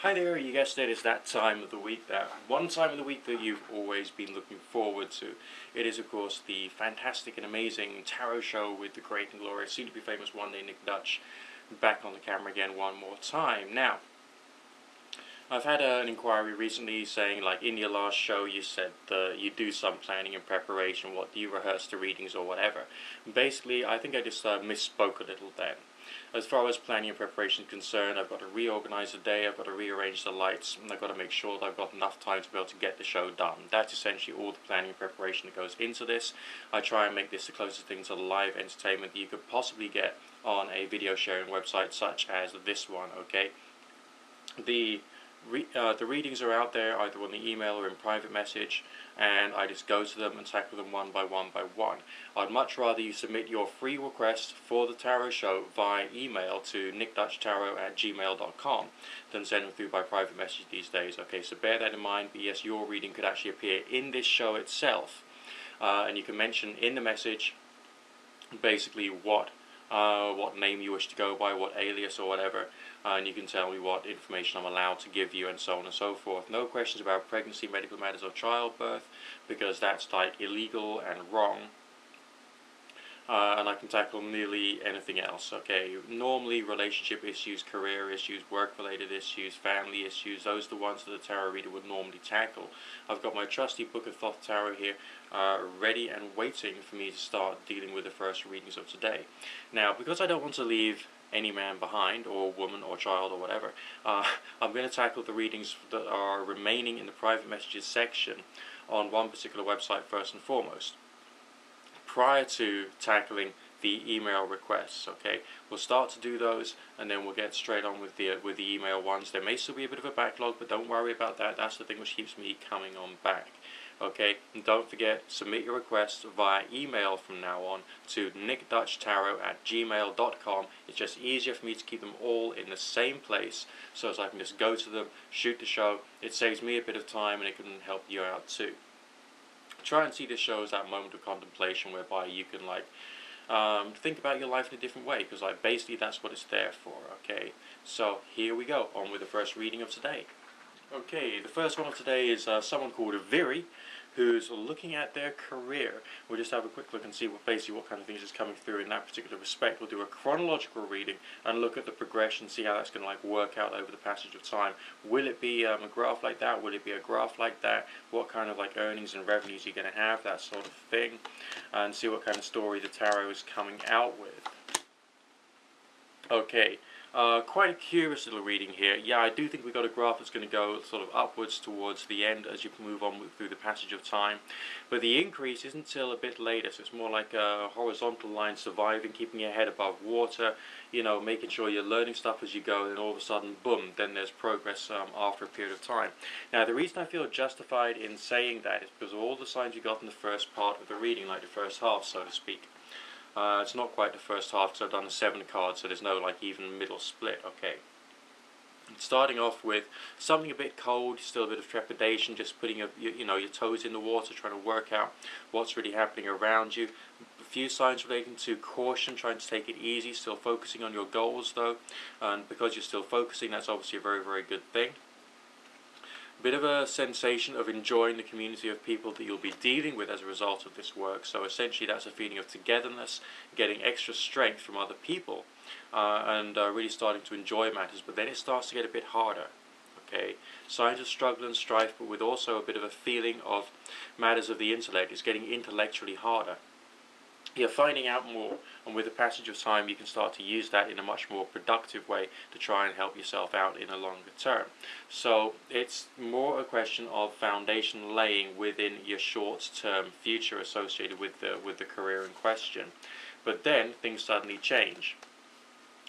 Hi there, you guessed it, it's that time of the week, that one time of the week that you've always been looking forward to. It is, of course, the fantastic and amazing tarot show with the great and glorious, soon to be famous one day Nick Dutch, back on the camera again one more time. Now, I've had an inquiry recently saying, like, in your last show you said that you do some planning and preparation, what do you rehearse the readings or whatever. Basically, I think I just misspoke a little then. As far as planning and preparation is concerned, I've got to reorganize the day, I've got to rearrange the lights, and I've got to make sure that I've got enough time to be able to get the show done. That's essentially all the planning and preparation that goes into this. I try and make this the closest thing to live entertainment that you could possibly get on a video sharing website such as this one, okay? The readings are out there either on the email or in private message, and I just go to them and tackle them one by one by one. I'd much rather you submit your free request for the tarot show via email to nickdutchtarot@gmail.com than send them through by private message these days. Okay, so bear that in mind. But yes, your reading could actually appear in this show itself, and you can mention in the message basically what name you wish to go by, what alias or whatever, and you can tell me what information I'm allowed to give you and so on and so forth. No questions about pregnancy, medical matters or childbirth, because that's like illegal and wrong. And I can tackle nearly anything else, okay? Normally relationship issues, career issues, work-related issues, family issues, those are the ones that a tarot reader would normally tackle. I've got my trusty Book of Thoth Tarot here, ready and waiting for me to start dealing with the first readings of today. Now, because I don't want to leave any man behind, or woman, or child, or whatever, I'm going to tackle the readings that are remaining in the private messages section on one particular website first and foremost, prior to tackling the email requests. Okay, we'll start to do those, and then we'll get straight on with the email ones. There may still be a bit of a backlog, but don't worry about that. That's the thing which keeps me coming on back. Okay, and don't forget, submit your requests via email from now on to nickdutchtarot@gmail.com. It's just easier for me to keep them all in the same place, so as I can just go to them, shoot the show. It saves me a bit of time, and it can help you out too. Try and see this show as that moment of contemplation whereby you can think about your life in a different way, because basically that's what it's there for. Okay, so here we go, on with the first reading of today. Okay, the first one of today is someone called Viri, who's looking at their career. We'll just have a quick look and see what kind of things is coming through in that particular respect. We'll do a chronological reading and look at the progression, see how that's going to work out over the passage of time. Will it be a graph like that? Will it be a graph like that? What kind of earnings and revenues you're going to have, that sort of thing, and see what kind of story the tarot is coming out with. Okay. Quite a curious little reading here. Yeah, I do think we've got a graph that's going to go sort of upwards towards the end as you move on through the passage of time. But the increase isn't until a bit later, so it's more like a horizontal line, surviving, keeping your head above water, making sure you're learning stuff as you go, and then all of a sudden, boom, then there's progress after a period of time. Now, the reason I feel justified in saying that is because of all the signs you got in the first part of the reading, like the first half, so to speak. It's not quite the first half, so I've done the 7 cards, so there's no even middle split. Okay. Starting off with something a bit cold, still a bit of trepidation, just putting your toes in the water, trying to work out what's really happening around you. A few signs relating to caution, trying to take it easy, still focusing on your goals though, and because you're still focusing, that's obviously a very, very good thing. A bit of a sensation of enjoying the community of people that you'll be dealing with as a result of this work. So essentially that's a feeling of togetherness, getting extra strength from other people, and really starting to enjoy matters. But then it starts to get a bit harder. Okay, signs of struggle and strife, but with also a bit of a feeling of matters of the intellect. It's getting intellectually harder. You're finding out more, and with the passage of time you can start to use that in a much more productive way to try and help yourself out in a longer term. So it's more a question of foundation laying within your short-term future associated with the career in question. But then things suddenly change.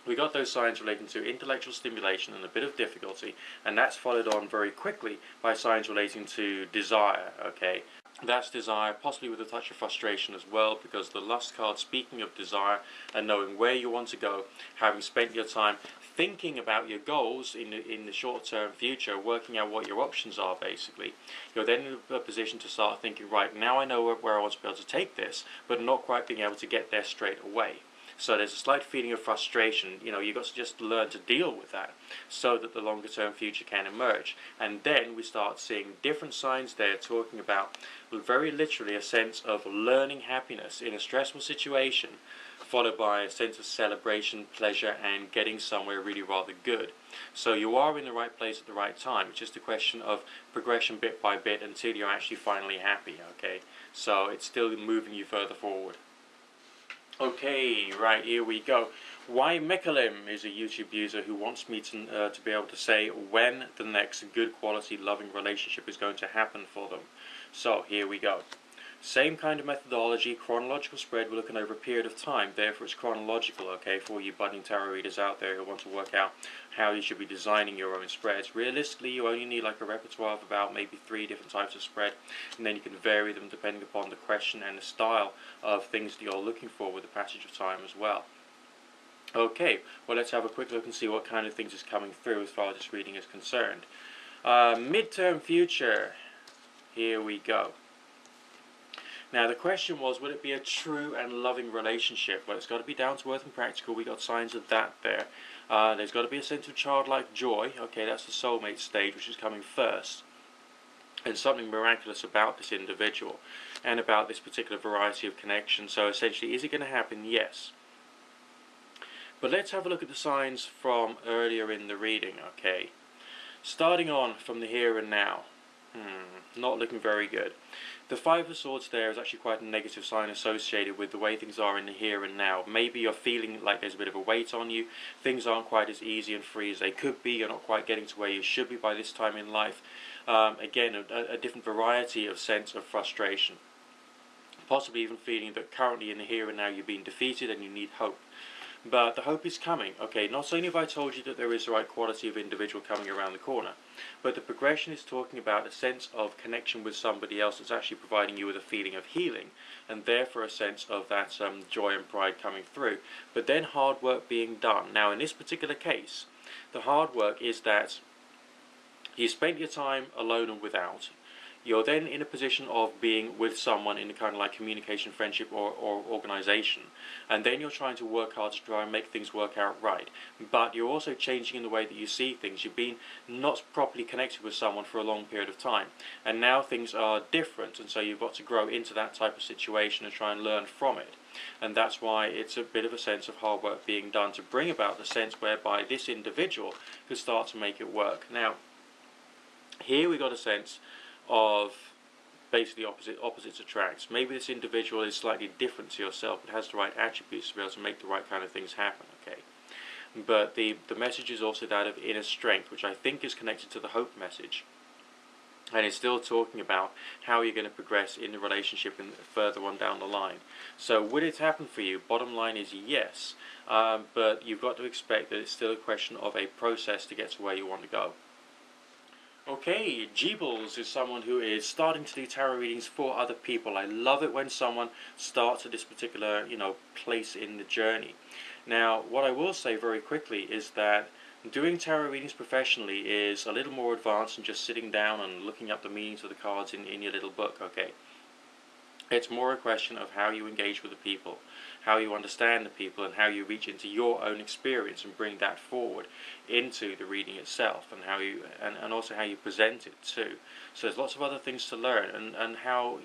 We got those signs relating to intellectual stimulation and a bit of difficulty, and that's followed on very quickly by signs relating to desire. Okay, that's desire, possibly with a touch of frustration as well, because the lust card, speaking of desire and knowing where you want to go, having spent your time thinking about your goals in the short-term future, working out what your options are basically, you're then in a position to start thinking, right, now I know where I want to be able to take this, but not quite being able to get there straight away. So there's a slight feeling of frustration. You know, you've got to just learn to deal with that so that the longer term future can emerge. And then we start seeing different signs there talking about very literally a sense of learning happiness in a stressful situation, followed by a sense of celebration, pleasure, and getting somewhere really rather good. So you are in the right place at the right time. It's just a question of progression bit by bit until you're actually finally happy, okay? So it's still moving you further forward. Okay, right, here we go. Why Mekalim is a YouTube user who wants me to be able to say when the next good quality loving relationship is going to happen for them. So here we go. Same kind of methodology, chronological spread, we're looking over a period of time, therefore it's chronological, okay, for all you budding tarot readers out there who want to work out how you should be designing your own spreads. Realistically, you only need like a repertoire of about maybe 3 different types of spread, and then you can vary them depending upon the question and the style of things that you're looking for with the passage of time as well. Okay, well let's have a quick look and see what kind of things is coming through as far as this reading is concerned. Midterm future, here we go. Now the question was, would it be a true and loving relationship? Well, it's got to be down to earth and practical. We got signs of that there. There's got to be a sense of childlike joy. Okay, that's the soulmate stage, which is coming first. And something miraculous about this individual and about this particular variety of connection. So essentially, is it going to happen? Yes. But let's have a look at the signs from earlier in the reading, okay? Starting on from the here and now. Not looking very good. The Five of Swords there is actually quite a negative sign associated with the way things are in the here and now. Maybe you're feeling like there's a bit of a weight on you. Things aren't quite as easy and free as they could be. You're not quite getting to where you should be by this time in life. Again, a different variety of sense of frustration. Possibly even feeling that currently in the here and now you're being defeated and you need hope. But the hope is coming. Okay, not only have I told you that there is the right quality of individual coming around the corner, but the progression is talking about a sense of connection with somebody else that's actually providing you with a feeling of healing, and therefore a sense of that joy and pride coming through. But then hard work being done. Now in this particular case, the hard work is that you spent your time alone and without. You're then in a position of being with someone in a kind of like communication, friendship or organisation, and then you're trying to work hard to try and make things work out right. But you're also changing in the way that you see things. You've been not properly connected with someone for a long period of time, and now things are different, and so you've got to grow into that type of situation and try and learn from it. And that's why it's a bit of a sense of hard work being done to bring about the sense whereby this individual could start to make it work. Now, here we got a sense of basically opposites attract. Maybe this individual is slightly different to yourself, but has the right attributes to be able to make the right kind of things happen, okay? But the message is also that of inner strength, which I think is connected to the hope message. And it's still talking about how you're going to progress in the relationship and further on down the line. So would it happen for you? Bottom line is yes, but you've got to expect that it's still a question of a process to get to where you want to go. Okay, Jeebles is someone who is starting to do tarot readings for other people. I love it when someone starts at this particular, place in the journey. Now, what I will say very quickly is that doing tarot readings professionally is a little more advanced than just sitting down and looking up the meanings of the cards in your little book, okay? It's more a question of how you engage with the people, how you understand the people, and how you reach into your own experience and bring that forward into the reading itself, and how you and also how you present it too. So there's lots of other things to learn, and how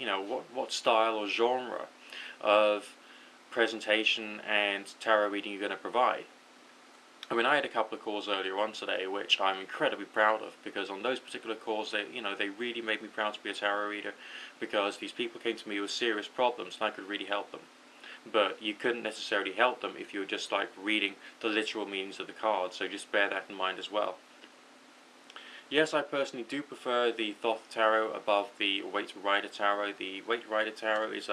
what style or genre of presentation and tarot reading you're going to provide. I mean, I had a couple of calls earlier on today, which I'm incredibly proud of, because on those particular calls, they really made me proud to be a tarot reader, because these people came to me with serious problems, and I could really help them. But you couldn't necessarily help them if you were just like reading the literal meanings of the cards, so just bear that in mind as well. Yes, I personally do prefer the Thoth Tarot above the Waite Rider Tarot. The Waite Rider Tarot is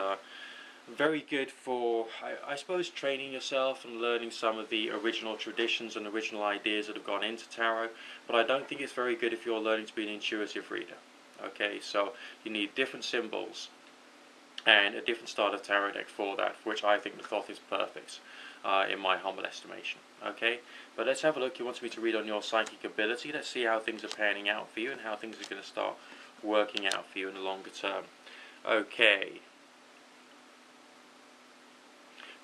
very good for, I suppose, training yourself and learning some of the original traditions and original ideas that have gone into tarot, but I don't think it's very good if you're learning to be an intuitive reader. Okay, so you need different symbols and a different style of tarot deck for that, for which I think the Thoth is perfect, in my humble estimation. Okay, but let's have a look. You want me to read on your psychic ability. Let's see how things are panning out for you and how things are going to start working out for you in the longer term. Okay.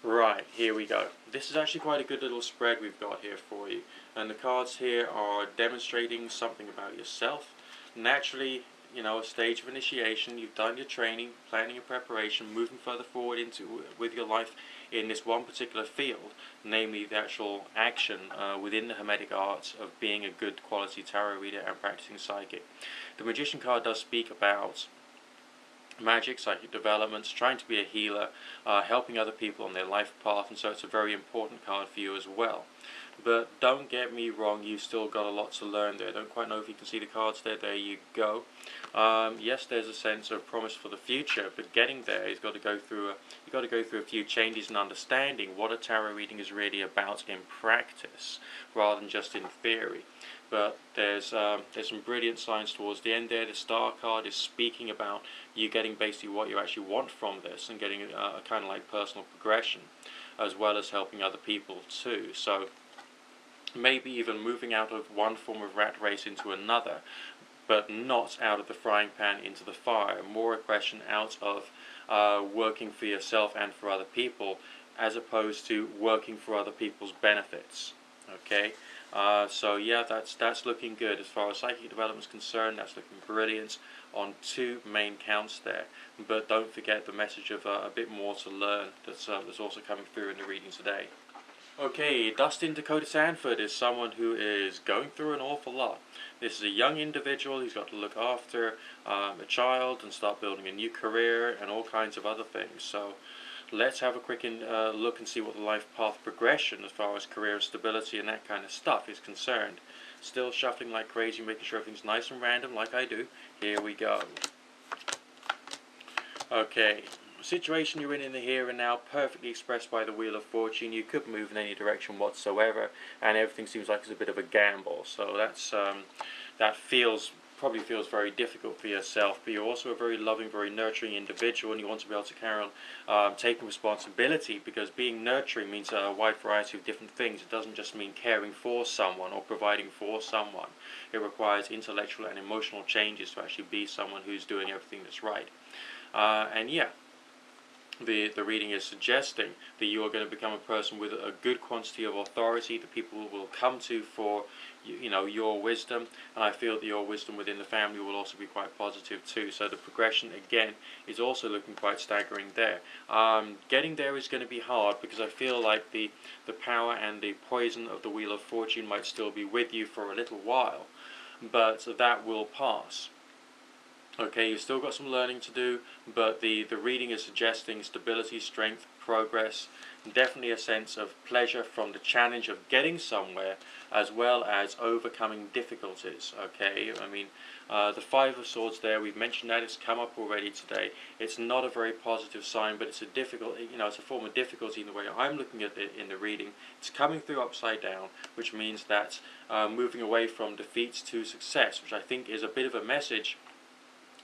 Right, here we go. This is actually quite a good little spread we've got here for you. And the cards here are demonstrating something about yourself. Naturally, you know, a stage of initiation, you've done your training, planning and preparation, moving further forward with your life in this one particular field, namely the actual action within the Hermetic arts of being a good quality tarot reader and practicing psychic. The Magician card does speak about magic, psychic developments, trying to be a healer, helping other people on their life path, and so it's a very important card for you as well. But don't get me wrong, you've still got a lot to learn there. Don't quite know if you can see the cards there. There you go. Yes, there's a sense of promise for the future, but getting there, you've got to go through a few changes in understanding what a tarot reading is really about in practice, rather than just in theory. But there's some brilliant signs towards the end there. The Star card is speaking about you getting basically what you actually want from this, and getting a kind of like personal progression, as well as helping other people too. So maybe even moving out of one form of rat race into another, but not out of the frying pan into the fire. More a question out of working for yourself and for other people, as opposed to working for other people's benefits. Okay, so yeah, that's looking good as far as psychic development is concerned. That's looking brilliant on two main counts there. But don't forget the message of a bit more to learn that's also coming through in the reading today. Okay, Dustin Dakota Sanford is someone who is going through an awful lot. This is a young individual who's got to look after a child and start building a new career and all kinds of other things. So let's have a quick look and see what the life path progression as far as career and stability and that kind of stuff is concerned. Still shuffling like crazy, making sure everything's nice and random like I do. Here we go. Okay. Situation you're in the here and now, perfectly expressed by the Wheel of Fortune. You could move in any direction whatsoever, and everything seems like it's a bit of a gamble. So that's that probably feels very difficult for yourself. But you're also a very loving, very nurturing individual, and you want to be able to carry on taking responsibility, because being nurturing means a wide variety of different things. It doesn't just mean caring for someone or providing for someone. It requires intellectual and emotional changes to actually be someone who's doing everything that's right. And yeah. The reading is suggesting that you are going to become a person with a good quantity of authority that people will come to for your wisdom, and I feel that your wisdom within the family will also be quite positive too. So the progression again is also looking quite staggering there. Getting there is going to be hard, because I feel like the power and the poison of the Wheel of Fortune might still be with you for a little while, but that will pass. Okay, you've still got some learning to do, but the reading is suggesting stability, strength, progress, definitely a sense of pleasure from the challenge of getting somewhere, as well as overcoming difficulties. Okay, I mean, the Five of Swords there, we've mentioned that, it's come up already today. It's not a very positive sign, but it's it's a form of difficulty in the way I'm looking at it in the reading. It's coming through upside down, which means that moving away from defeats to success, which I think is a bit of a message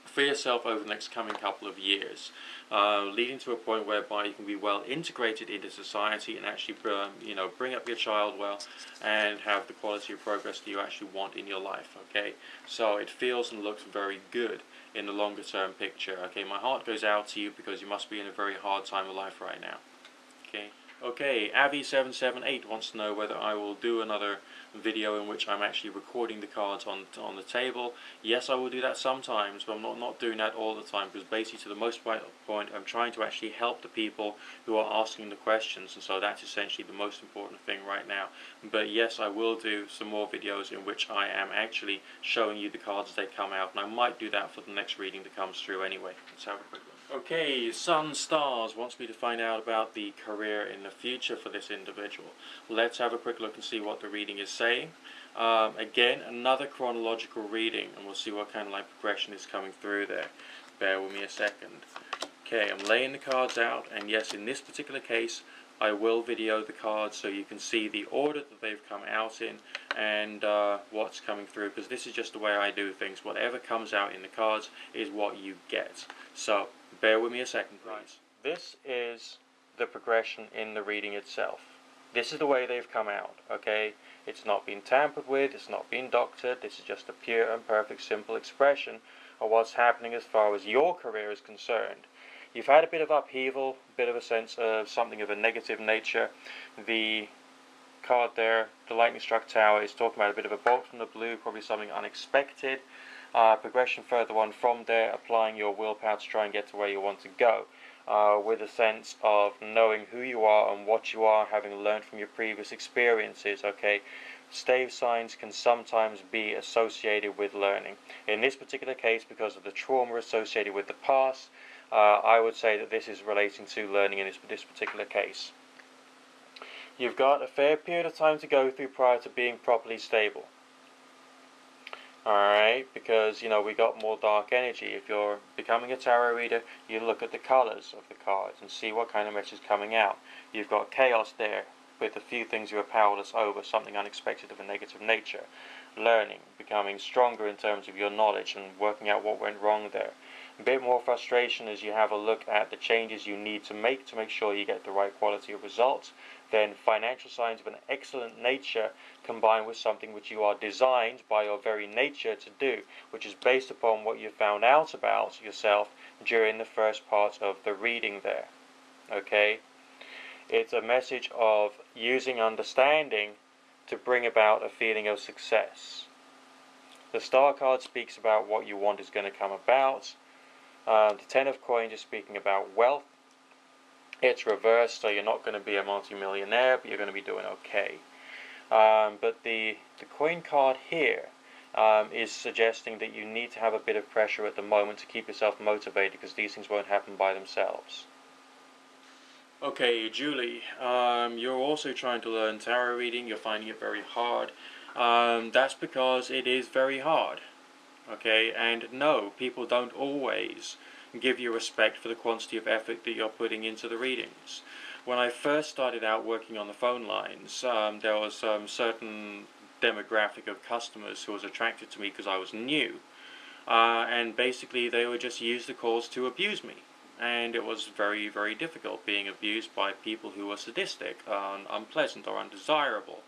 for yourself over the next coming couple of years, leading to a point whereby you can be well integrated into society and actually bring up your child well and have the quality of progress that you actually want in your life. Okay, so it feels and looks very good in the longer term picture. Okay, my heart goes out to you, because you must be in a very hard time of life right now. Okay, Avi778 wants to know whether I will do another video in which I'm actually recording the cards on the table. Yes, I will do that sometimes, but I'm not doing that all the time, because basically to the most point I'm trying to actually help the people who are asking the questions, and so that's essentially the most important thing right now. But yes, I will do some more videos in which I am actually showing you the cards as they come out, and I might do that for the next reading that comes through anyway. Let's have a quick look. Okay, Sun Stars wants me to find out about the career in the future for this individual. Let's have a quick look and see what the reading is saying. Again, another chronological reading, and we'll see what kind of like progression is coming through there. Bear with me a second. Okay, I'm laying the cards out, and yes, in this particular case, I will video the cards so you can see the order that they've come out in and what's coming through, because this is just the way I do things. Whatever comes out in the cards is what you get. So bear with me a second, please. This is the progression in the reading itself. This is the way they've come out, okay? It's not been tampered with, it's not been doctored. This is just a pure and perfect simple expression of what's happening as far as your career is concerned. you've had a bit of upheaval, a bit of a sense of something of a negative nature. The card there, the lightning struck tower, is talking about a bit of a bolt from the blue, probably something unexpected. Progression further on from there, applying your willpower to try and get to where you want to go, with a sense of knowing who you are and what you are, having learned from your previous experiences. Okay, stave signs can sometimes be associated with learning. In this particular case, because of the trauma associated with the past, I would say that this is relating to learning in this particular case. You've got a fair period of time to go through prior to being properly stable. Alright, because we got more dark energy. If you're becoming a tarot reader, you look at the colours of the cards and see what kind of message is coming out. You've got chaos there with a few things you are powerless over, something unexpected of a negative nature. Learning, becoming stronger in terms of your knowledge and working out what went wrong there. A bit more frustration as you have a look at the changes you need to make sure you get the right quality of results. Then financial signs of an excellent nature combined with something which you are designed by your very nature to do, which is based upon what you found out about yourself during the first part of the reading there. Okay? It's a message of using understanding to bring about a feeling of success. The Star card speaks about what you want is going to come about. The Ten of Coins is speaking about wealth. It's reversed, so you're not going to be a multi-millionaire, but you're going to be doing okay. But the Coin card here is suggesting that you need to have a bit of pressure at the moment to keep yourself motivated, because these things won't happen by themselves. Okay, Julie, you're also trying to learn tarot reading. You're finding it very hard. That's because it is very hard. Okay, and no, people don't always give you respect for the quantity of effort that you're putting into the readings. When I first started out working on the phone lines, there was a certain demographic of customers who was attracted to me because I was new, and basically they would just use the calls to abuse me. And it was very, very difficult being abused by people who were sadistic, unpleasant or undesirable.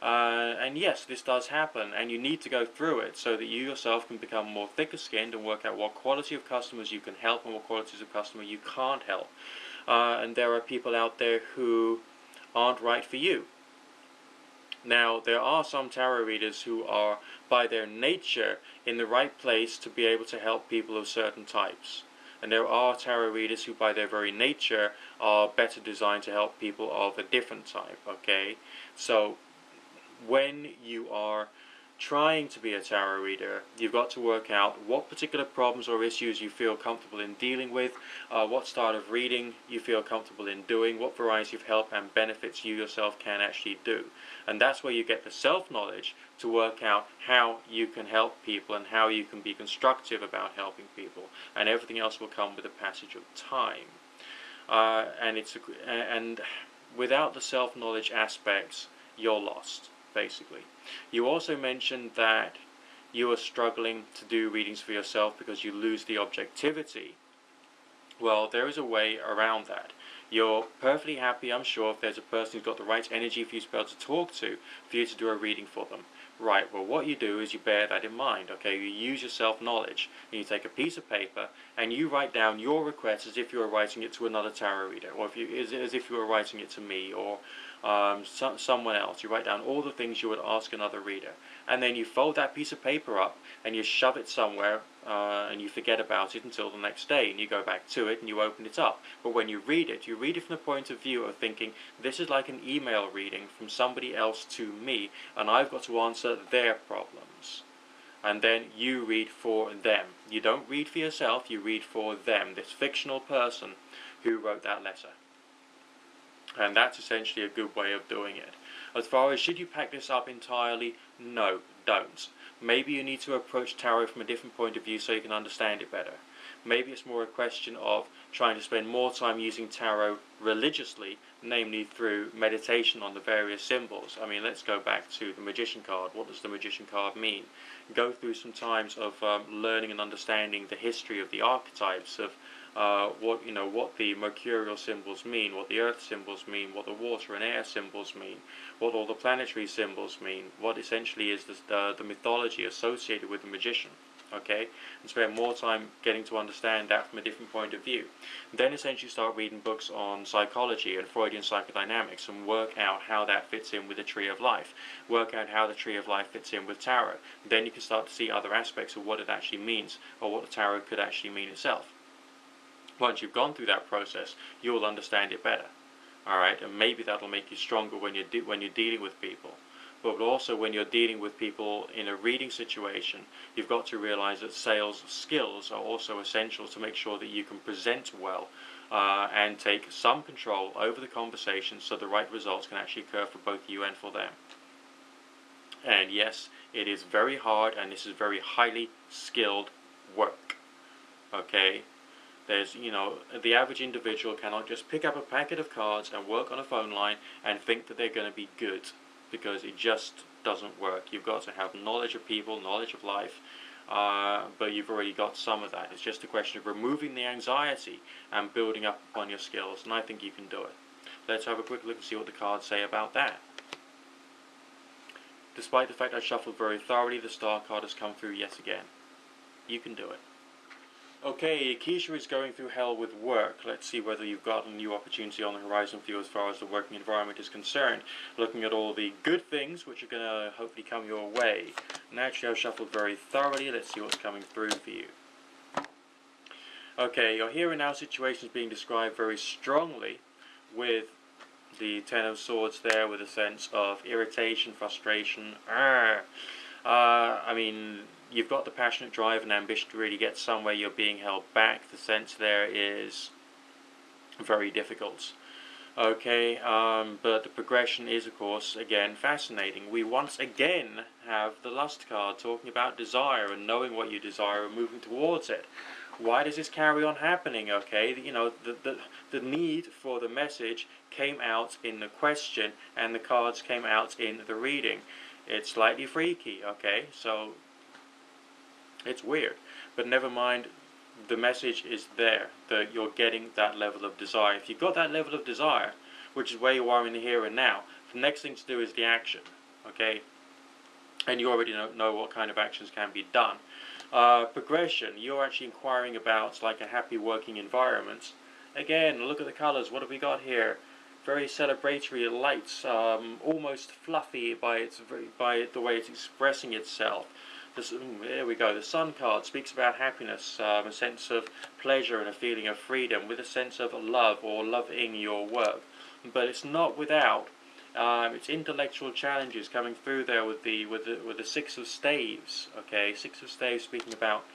And yes, this does happen, and you need to go through it so that you yourself can become more thicker-skinned and work out what quality of customers you can help and what qualities of customer you can't help. And there are people out there who aren't right for you. Now, there are some tarot readers who are, by their nature, in the right place to be able to help people of certain types. And there are tarot readers who, by their very nature, are better designed to help people of a different type, okay? So, when you are trying to be a tarot reader, you've got to work out what particular problems or issues you feel comfortable in dealing with, what style of reading you feel comfortable in doing, what variety of help and benefits you yourself can actually do. And that's where you get the self-knowledge to work out how you can help people and how you can be constructive about helping people. And everything else will come with the passage of time. And without the self-knowledge aspects, you're lost, basically. You also mentioned that you are struggling to do readings for yourself because you lose the objectivity. Well, there is a way around that. You're perfectly happy, I'm sure, if there's a person who's got the right energy for you to be able to talk to, for you to do a reading for them. Right, well, what you do is you bear that in mind, okay? You use your self-knowledge, and you take a piece of paper, and you write down your request as if you were writing it to another tarot reader, or as if you were writing it to me, or someone else. You write down all the things you would ask another reader, and then you fold that piece of paper up, and you shove it somewhere, and you forget about it until the next day, and you go back to it, and you open it up. But when you read it from the point of view of thinking, this is like an email reading from somebody else to me, and I've got to answer their problems. And then you read for them. You don't read for yourself, you read for them, this fictional person who wrote that letter. And that's essentially a good way of doing it. As far as should you pack this up entirely, no, don't. Maybe you need to approach tarot from a different point of view so you can understand it better. Maybe it's more a question of trying to spend more time using tarot religiously, namely through meditation on the various symbols. I mean, let's go back to the Magician card. What does the Magician card mean? Go through some times of learning and understanding the history of the archetypes of what the mercurial symbols mean, what the earth symbols mean, what the water and air symbols mean, what all the planetary symbols mean, what essentially is the mythology associated with the magician. okay, and spend more time getting to understand that from a different point of view. Then essentially start reading books on psychology and Freudian psychodynamics and work out how that fits in with the Tree of Life. Work out how the Tree of Life fits in with tarot. Then you can start to see other aspects of what it actually means, or what the tarot could actually mean itself. Once you've gone through that process, you'll understand it better. Alright, and maybe that'll make you stronger when you're dealing with people. But also when you're dealing with people in a reading situation, you've got to realize that sales skills are also essential to make sure that you can present well and take some control over the conversation so the right results can actually occur for both you and for them. And yes, it is very hard, and this is very highly skilled work. Okay? There's, the average individual cannot just pick up a packet of cards and work on a phone line and think that they're going to be good, because it just doesn't work. You've got to have knowledge of people, knowledge of life, but you've already got some of that. It's just a question of removing the anxiety and building up upon your skills, and I think you can do it. Let's have a quick look and see what the cards say about that. Despite the fact I shuffled very thoroughly, the Star card has come through yet again. You can do it. Okay, Keisha is going through hell with work. Let's see whether you've got a new opportunity on the horizon for you as far as the working environment is concerned. Looking at all the good things which are going to hopefully come your way. Naturally, I've shuffled very thoroughly. Let's see what's coming through for you. Okay, your here and now situation is being described very strongly with the Ten of Swords there, with a sense of irritation, frustration. I mean, you've got the passionate drive and ambition to really get somewhere. You're being held back. The sense there is very difficult. Okay, but the progression is, of course, again, fascinating. We once again have the Lust card talking about desire and knowing what you desire and moving towards it. Why does this carry on happening? Okay, the need for the message came out in the question, and the cards came out in the reading. It's slightly freaky, okay, so it's weird, but never mind, the message is there, that you're getting that level of desire. If you've got that level of desire, which is where you are in the here and now, the next thing to do is the action, okay, and you already know what kind of actions can be done. Progression, you're actually inquiring about like a happy working environment. Again, look at the colours, what have we got here? Very celebratory lights, almost fluffy by the way it's expressing itself. There we go. The Sun card speaks about happiness, a sense of pleasure and a feeling of freedom, with a sense of love or loving your work. But it's not without its intellectual challenges coming through there with the Six of Staves. Okay, Six of Staves speaking about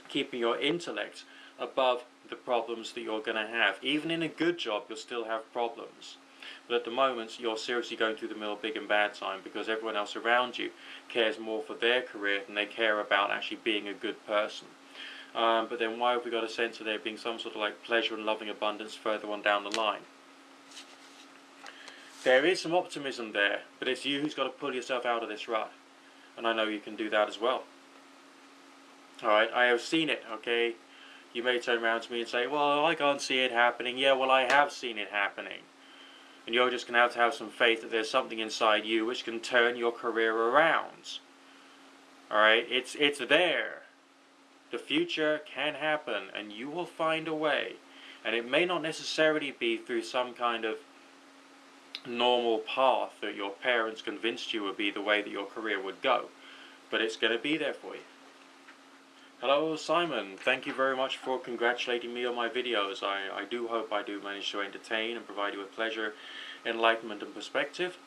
keeping your intellect above the problems that you're going to have. Even in a good job, you'll still have problems. But at the moment, you're seriously going through the middle big and bad time, because everyone else around you cares more for their career than they care about actually being a good person. But then why have we got a sense of there being some sort of like pleasure and loving abundance further on down the line? There is some optimism there, but it's you who's got to pull yourself out of this rut. And I know you can do that as well. Alright, I have seen it, okay? You may turn around to me and say, well, I can't see it happening. Yeah, well, I have seen it happening. And you're just going to have some faith that there's something inside you which can turn your career around. Alright, it's there. The future can happen, and you will find a way. And it may not necessarily be through some kind of normal path that your parents convinced you would be the way that your career would go. But it's going to be there for you. Hello Simon, thank you very much for congratulating me on my videos. I do hope I do manage to entertain and provide you with pleasure, enlightenment and perspective.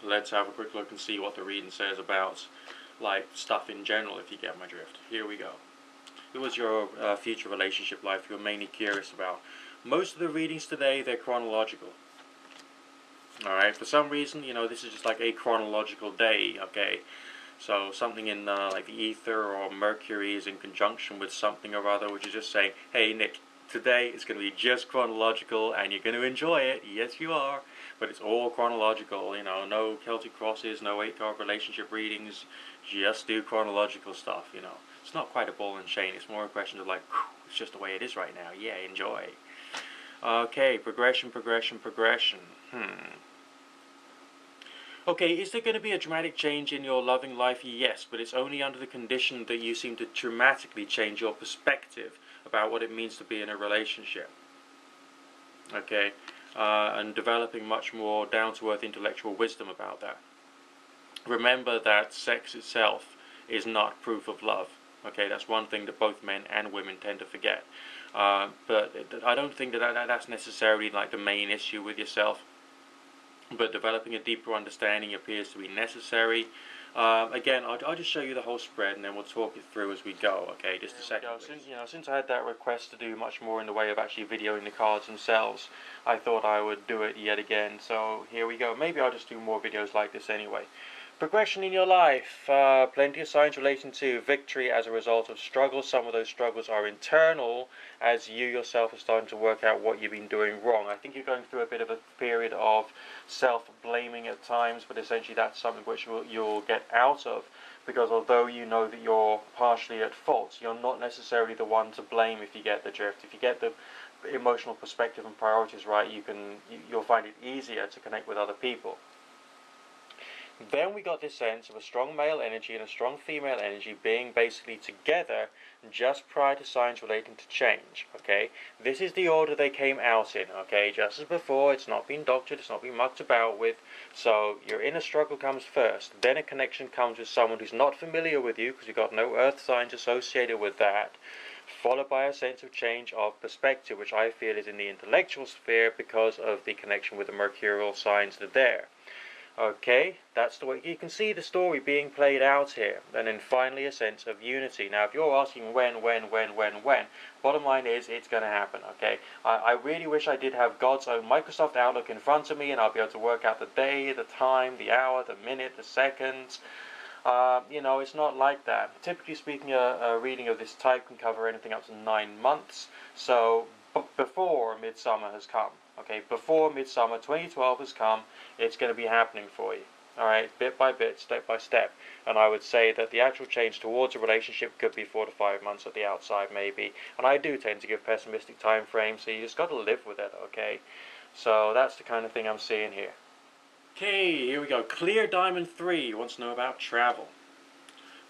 Let's have a quick look and see what the reading says about like stuff in general, if you get my drift. Here we go. It was your future relationship life you're mainly curious about. Most of the readings today, they're chronological. Alright, for some reason, this is just like a chronological day, okay? So something in like the ether or Mercury is in conjunction with something or other, which is just saying, hey Nick, today it's going to be just chronological and you're going to enjoy it. Yes, you are. But it's all chronological, no Celtic crosses, no 8-card relationship readings. Just do chronological stuff, It's not quite a ball and chain. It's more a question of like, whew, it's just the way it is right now. Yeah, enjoy. Okay, progression. Okay, is there going to be a dramatic change in your loving life? Yes, but it's only under the condition that you seem to dramatically change your perspective about what it means to be in a relationship. Okay, and developing much more down-to-earth intellectual wisdom about that. Remember that sex itself is not proof of love. Okay, that's one thing that both men and women tend to forget. But I don't think that's necessarily like the main issue with yourself. But developing a deeper understanding appears to be necessary. Again, I'll just show you the whole spread, and then we'll talk it through as we go. Okay, just a second. Since I had that request to do much more in the way of actually videoing the cards themselves, I thought I would do it yet again. So here we go. Maybe I'll just do more videos like this anyway. Progression in your life. Plenty of signs relating to victory as a result of struggles. Some of those struggles are internal, as you yourself are starting to work out what you've been doing wrong. I think you're going through a bit of a period of self-blaming at times, but essentially that's something which you'll get out of, because although you know that you're partially at fault, you're not necessarily the one to blame if you get the drift. If you get the emotional perspective and priorities right, you'll find it easier to connect with other people. Then we got this sense of a strong male energy and a strong female energy being basically together just prior to signs relating to change. Okay, this is the order they came out in. Okay, just as before, it's not been doctored, it's not been mucked about with. So your inner struggle comes first, then a connection comes with someone who's not familiar with you, because you've got no earth signs associated with that, followed by a sense of change of perspective, which I feel is in the intellectual sphere because of the connection with the mercurial signs that are there. Okay, that's the way you can see the story being played out here. And then finally a sense of unity. Now if you're asking when, bottom line is it's going to happen. Okay, I really wish I did have God's own Microsoft Outlook in front of me, and I'll be able to work out the day, the time, the hour, the minute, the seconds. It's not like that. Typically speaking, a reading of this type can cover anything up to 9 months. So before midsummer has come. Okay, before midsummer 2012 has come, it's going to be happening for you. Alright, bit by bit, step by step. And I would say that the actual change towards a relationship could be 4 to 5 months at the outside, maybe. And I do tend to give pessimistic time frames, so you just got to live with it, okay? So that's the kind of thing I'm seeing here. Okay, here we go. Clear Diamond 3 wants to know about travel,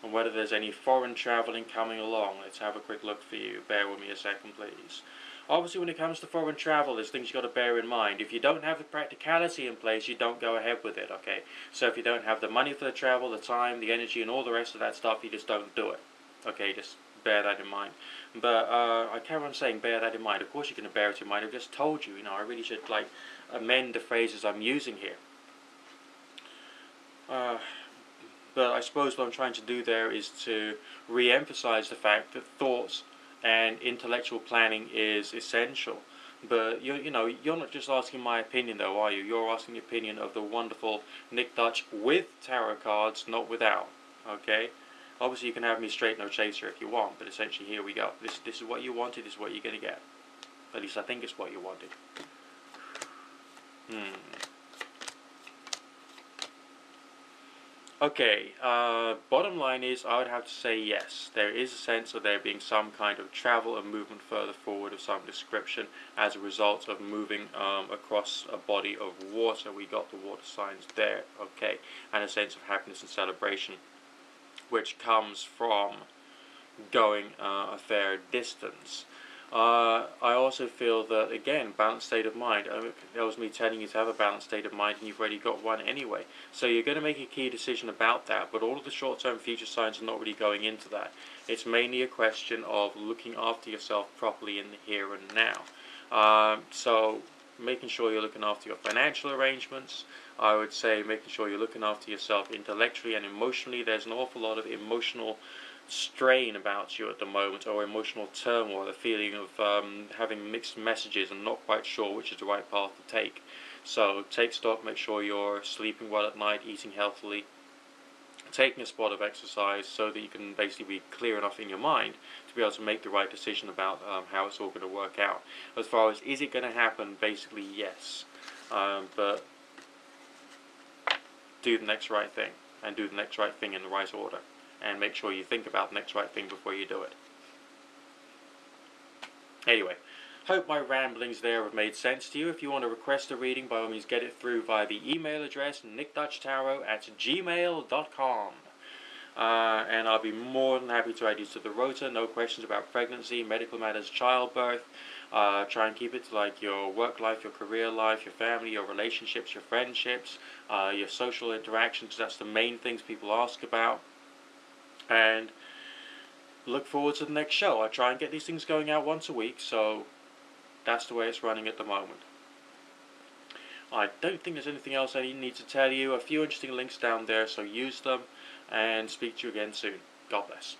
and whether there's any foreign traveling coming along. Let's have a quick look for you. Bear with me a second, please. Obviously, when it comes to foreign travel, there's things you've got to bear in mind. If you don't have the practicality in place, you don't go ahead with it, okay? So if you don't have the money for the travel, the time, the energy, and all the rest of that stuff, you just don't do it. Okay, just bear that in mind. But I carry on saying bear that in mind. Of course you're going to bear it in mind. I've just told you, I really should, amend the phrases I'm using here. But I suppose what I'm trying to do there is to re-emphasize the fact that thoughts and intellectual planning is essential. But you're not just asking my opinion though, are you? You're asking the opinion of the wonderful Nick Dutch with tarot cards, not without. Okay? Obviously you can have me straight no chaser if you want, but essentially here we go. This is what you wanted, this is what you're going to get. At least I think it's what you wanted. Okay, bottom line is I would have to say yes. There is a sense of there being some kind of travel and movement further forward of some description as a result of moving across a body of water. We got the water signs there, okay, and a sense of happiness and celebration, which comes from going a fair distance. I also feel that, again, balanced state of mind. That was me telling you to have a balanced state of mind, and you've already got one anyway. So you're going to make a key decision about that, but all of the short-term future signs are not really going into that. It's mainly a question of looking after yourself properly in the here and now. So making sure you're looking after your financial arrangements. I would say making sure you're looking after yourself intellectually and emotionally. There's an awful lot of emotional strain about you at the moment, or emotional turmoil, the feeling of having mixed messages and not quite sure which is the right path to take. So take stock, make sure you're sleeping well at night, eating healthily, taking a spot of exercise so that you can basically be clear enough in your mind to be able to make the right decision about how it's all going to work out. As far as is it going to happen, basically yes, but do the next right thing, and do the next right thing in the right order. And make sure you think about the next right thing before you do it. Anyway, Hope my ramblings there have made sense to you. If you want to request a reading, by all means get it through via the email address nickdutchtarot@gmail.com. And I'll be more than happy to add you to the rota. No questions about pregnancy, medical matters, childbirth. Try and keep it to like your work life, your career life, your family, your relationships, your friendships, your social interactions. That's the main things people ask about. And look forward to the next show. I try and get these things going out once a week, so that's the way it's running at the moment. I don't think there's anything else I need to tell you. A few interesting links down there, so use them, and speak to you again soon. God bless.